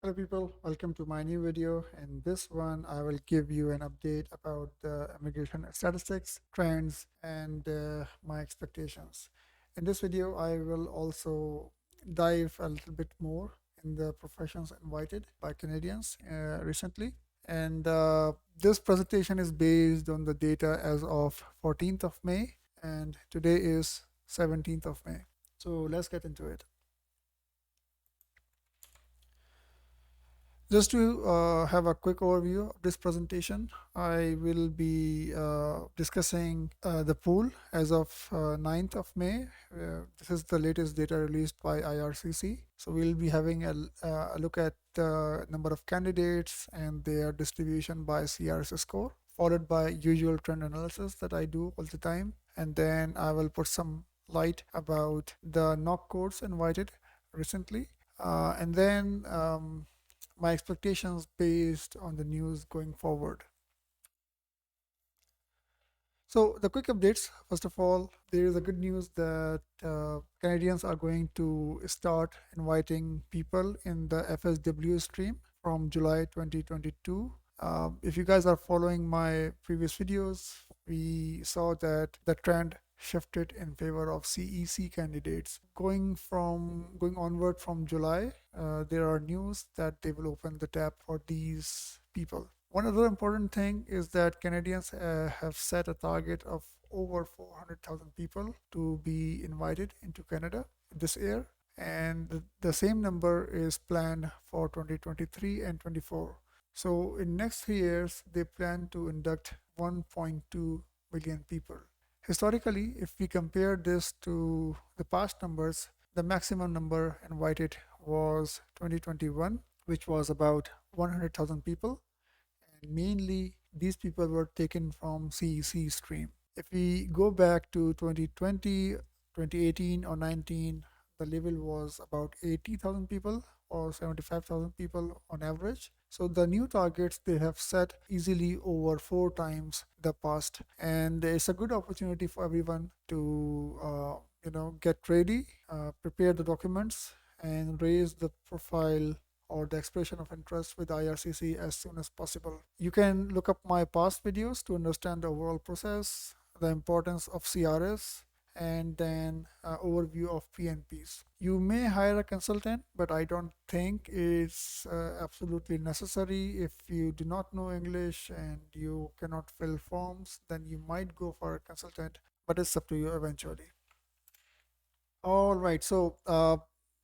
Hello people, welcome to my new video. In this one, I will give you an update about the immigration statistics, trends, and my expectations. In this video, I will also dive a little bit more in the professions invited by Canadians recently. And this presentation is based on the data as of 14th of May, and today is 17th of May. So let's get into it. Just to have a quick overview of this presentation, I will be discussing the pool as of 9th of May. This is the latest data released by IRCC. So we'll be having a look at the number of candidates and their distribution by CRS score, followed by usual trend analysis that I do all the time. And then I will put some light about the knock codes invited recently. And then my expectations based on the news going forward. So the quick updates, first of all, there is a good news that Canadians are going to start inviting people in the FSW stream from July 2022. If you guys are following my previous videos, we saw that the trend shifted in favor of CEC candidates. Going onward from July, there are news that they will open the tap for these people. One other important thing is that Canadians have set a target of over 400,000 people to be invited into Canada this year, and the same number is planned for 2023 and 24. So in next 3 years, they plan to induct 1.2 million people. Historically, if we compare this to the past numbers, the maximum number invited was 2021, which was about 100,000 people. And mainly, these people were taken from CEC stream. If we go back to 2020, 2018 or 19, the level was about 80,000 people or 75,000 people on average. So the new targets they have set easily over 4 times the past, and it's a good opportunity for everyone to get ready, prepare the documents, and raise the profile or the expression of interest with IRCC as soon as possible. You can look up my past videos to understand the overall process, the importance of CRS, and then overview of PNPs. You may hire a consultant, but I don't think it's absolutely necessary. If you do not know English and you cannot fill forms, then you might go for a consultant, but it's up to you eventually. All right, so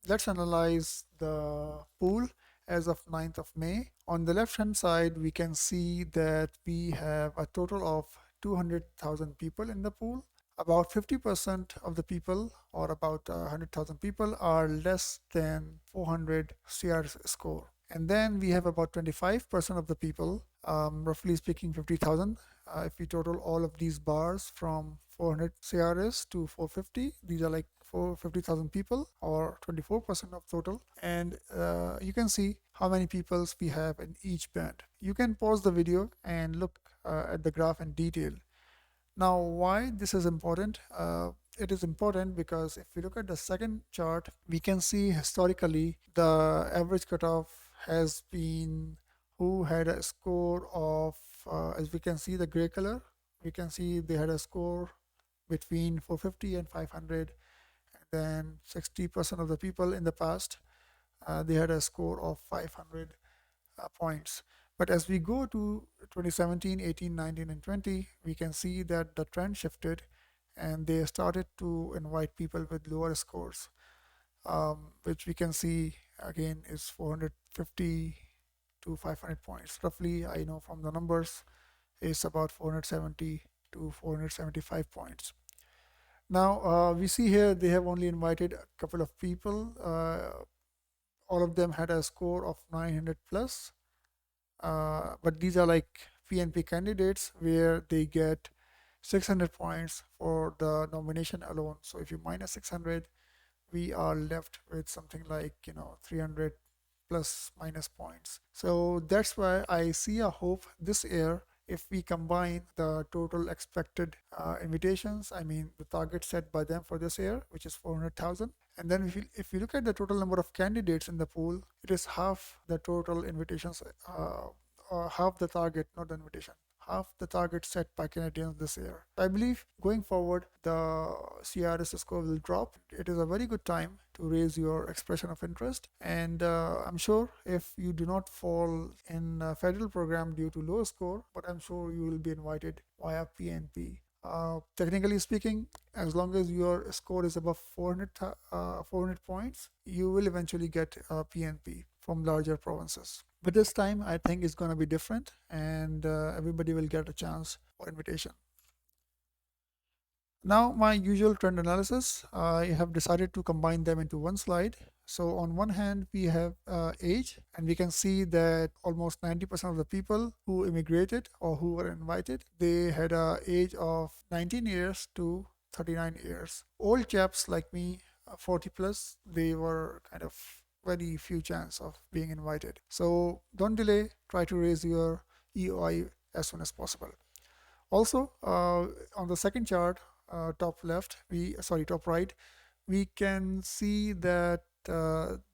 let's analyze the pool as of 9th of May. On the left hand side, we can see that we have a total of 200,000 people in the pool. About 50% of the people, or about 100,000 people, are less than 400 CR score. And then we have about 25% of the people, roughly speaking 50,000. If we total all of these bars from 400 CRS to 450, these are like 450,000 people, or 24% of total. And you can see how many peoples we have in each band. You can pause the video and look at the graph in detail. Now, why this is important? It is important because if we look at the second chart, we can see historically the average cutoff has been who had a score of, as we can see the gray color, we can see they had a score between 450 and 500. And then 60% of the people in the past, they had a score of 500 points. But as we go to 2017, 18, 19, and 20, we can see that the trend shifted and they started to invite people with lower scores, which we can see again is 450 to 500 points. Roughly, I know from the numbers, is about 470 to 475 points. Now, we see here they have only invited a couple of people. All of them had a score of 900 plus. But these are like PNP candidates where they get 600 points for the nomination alone. So if you minus 600, we are left with something like 300 plus minus points. So that's why I see a hope this year if we combine the total expected invitations, I mean the target set by them for this year, which is 400,000, And then if you look at the total number of candidates in the pool, it is half the total invitations, half the target, not the invitation, half the target set by Canadians this year. I believe going forward, the CRS score will drop. It is a very good time to raise your expression of interest. And I'm sure if you do not fall in a federal program due to low score, but I'm sure you will be invited via PNP. Technically speaking, as long as your score is above 400 points, you will eventually get PNP from larger provinces. But this time, I think it's going to be different, and everybody will get a chance for invitation. Now, my usual trend analysis, I have decided to combine them into one slide. So on one hand, we have age, and we can see that almost 90% of the people who immigrated or who were invited, they had a age of 19 years to 39 years. Old chaps like me, 40 plus, they were kind of very few chance of being invited. So don't delay, try to raise your EOI as soon as possible. Also, on the second chart, top left, top right, we can see that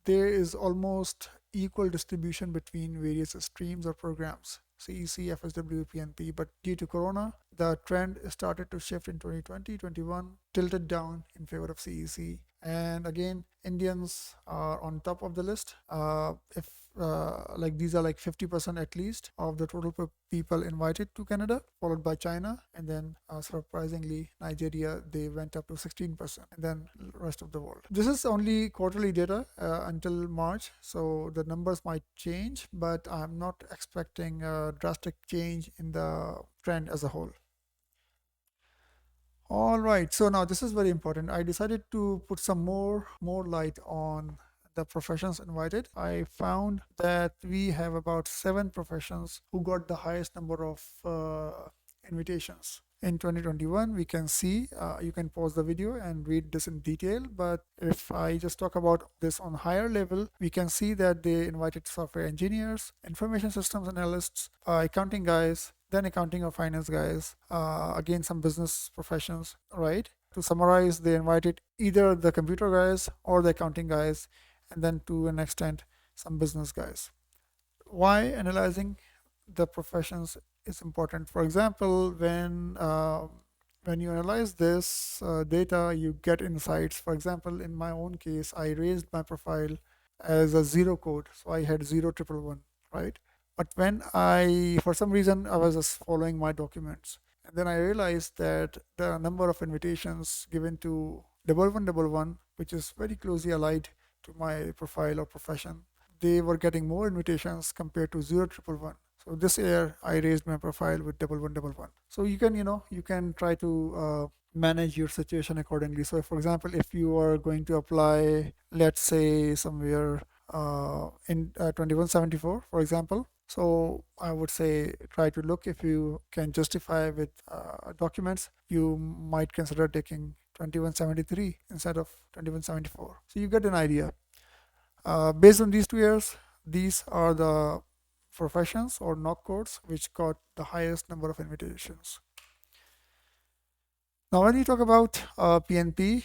there is almost equal distribution between various streams or programs, CEC, FSW, PNP. But due to Corona, the trend started to shift in 2020, 21, tilted down in favor of CEC. And again, Indians are on top of the list. If like these are like 50% at least of the total people invited to Canada, followed by China, and then surprisingly Nigeria, they went up to 16%, and then rest of the world. This is only quarterly data until March, so the numbers might change, but I'm not expecting a drastic change in the trend as a whole. All right, so now this is very important. I decided to put some more light on the professions invited. I found that we have about 7 professions who got the highest number of invitations. In 2021, we can see, you can pause the video and read this in detail, but if I just talk about this on higher level, we can see that they invited software engineers, information systems analysts, accounting guys, then accounting or finance guys, again, some business professions, right? To summarize, they invited either the computer guys or the accounting guys, and then to an extent, some business guys. Why analyzing the professions is important? For example, when you analyze this data, you get insights. For example, in my own case, I raised my profile as a zero code, so I had 0 1 1 1, right? But when for some reason, I was just following my documents, and then I realized that the number of invitations given to 1 1 1 1, which is very closely allied to my profile or profession, they were getting more invitations compared to 0 1 1 1. So this year I raised my profile with 1 1 1 1. So you can, you can try to manage your situation accordingly. So for example, if you are going to apply, let's say somewhere in 2174, for example, so I would say try to look if you can justify with documents. You might consider taking 2173 instead of 2174. So you get an idea. Based on these 2 years, these are the professions or knock codes which got the highest number of invitations. Now, when you talk about PNP,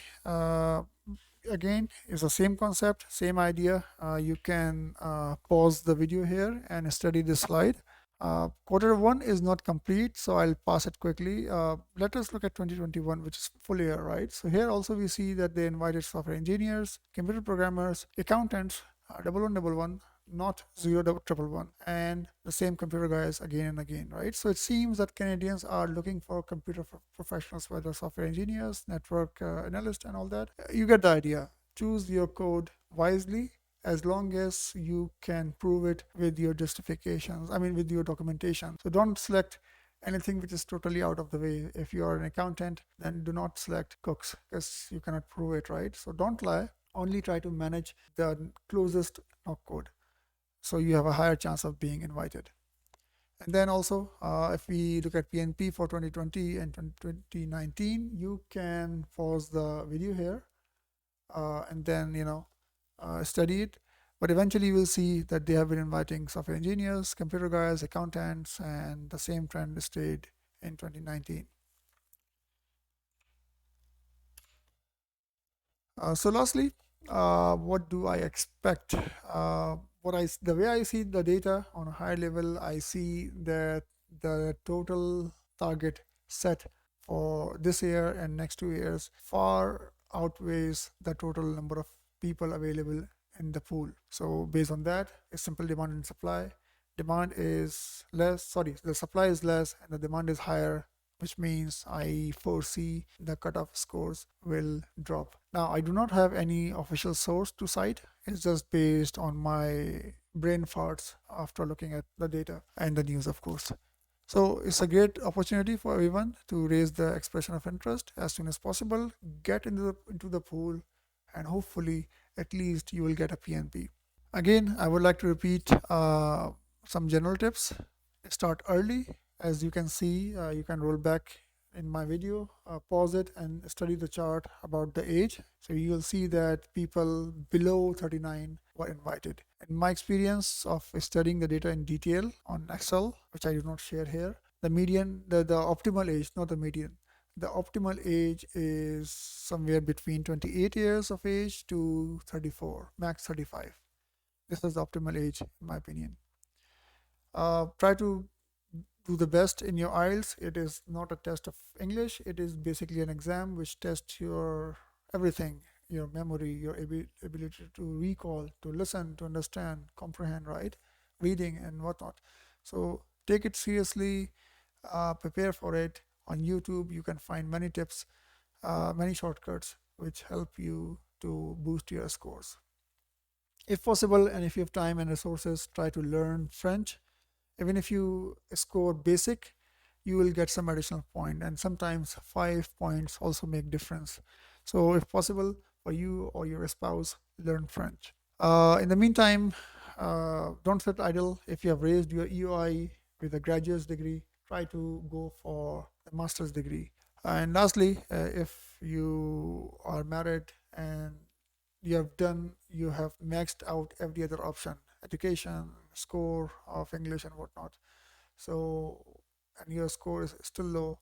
again, it's the same concept, same idea. You can pause the video here and study this slide. Quarter 1 is not complete, so I'll pass it quickly. Let us look at 2021, which is full year, right? So here also we see that they invited software engineers, computer programmers, accountants, 1 1 1 1, not 0 1 1 1, and the same computer guys again and again, right? So it seems that Canadians are looking for computer professionals, whether software engineers, network analysts, and all that. You get the idea. Choose your code wisely, as long as you can prove it with your justifications, with your documentation. So don't select anything which is totally out of the way. If you are an accountant, then do not select cooks because you cannot prove it, right? So don't lie, only try to manage the closest knock code, so you have a higher chance of being invited. And then also, if we look at PNP for 2020 and 2019, you can pause the video here and then, study it. But eventually you will see that they have been inviting software engineers, computer guys, accountants, and the same trend stayed in 2019. So lastly, What do I expect? The way I see the data on a high level, I see that the total target set for this year and next 2 years far outweighs the total number of people available in the pool. So based on that, it's simple demand and supply. Demand is less, sorry, the supply is less and the demand is higher, which means I foresee the cutoff scores will drop. Now, I do not have any official source to cite. It's just based on my brain farts after looking at the data and the news, of course. So it's a great opportunity for everyone to raise the expression of interest as soon as possible, get into the pool, and hopefully at least you will get a PNP. Again, I would like to repeat some general tips. Start early. As you can see, you can roll back in my video, pause it, and study the chart about the age. So you will see that people below 39 were invited. In my experience of studying the data in detail on Excel, which I do not share here, the optimal age, not the median, the optimal age is somewhere between 28 years of age to 34, max 35. This is the optimal age, in my opinion. Try to do the best in your IELTS. It is not a test of English. It is basically an exam which tests your everything, your memory, your ability to recall, to listen, to understand, comprehend, right? Reading and whatnot. So take it seriously, prepare for it. On YouTube, you can find many tips, many shortcuts which help you to boost your scores. If possible, and if you have time and resources, try to learn French. Even if you score basic, you will get some additional point, and sometimes 5 points also make difference. So if possible for you or your spouse, learn French. In the meantime, don't sit idle. If you have raised your EOI with a graduate's degree, try to go for a master's degree. And lastly, if you are married and you have maxed out every other option, education, score of English and whatnot. So, and your score is still low,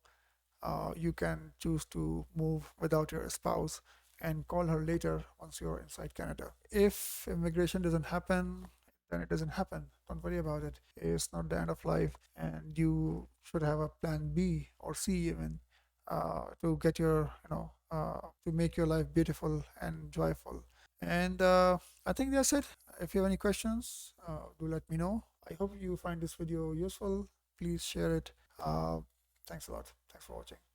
you can choose to move without your spouse and call her later once you're inside Canada. If immigration doesn't happen, then it doesn't happen. Don't worry about it. It's not the end of life, and you should have a plan B or C even to get to make your life beautiful and joyful. And I think that's it. If you have any questions, do let me know. I hope you find this video useful. Please share it. Thanks a lot. Thanks for watching.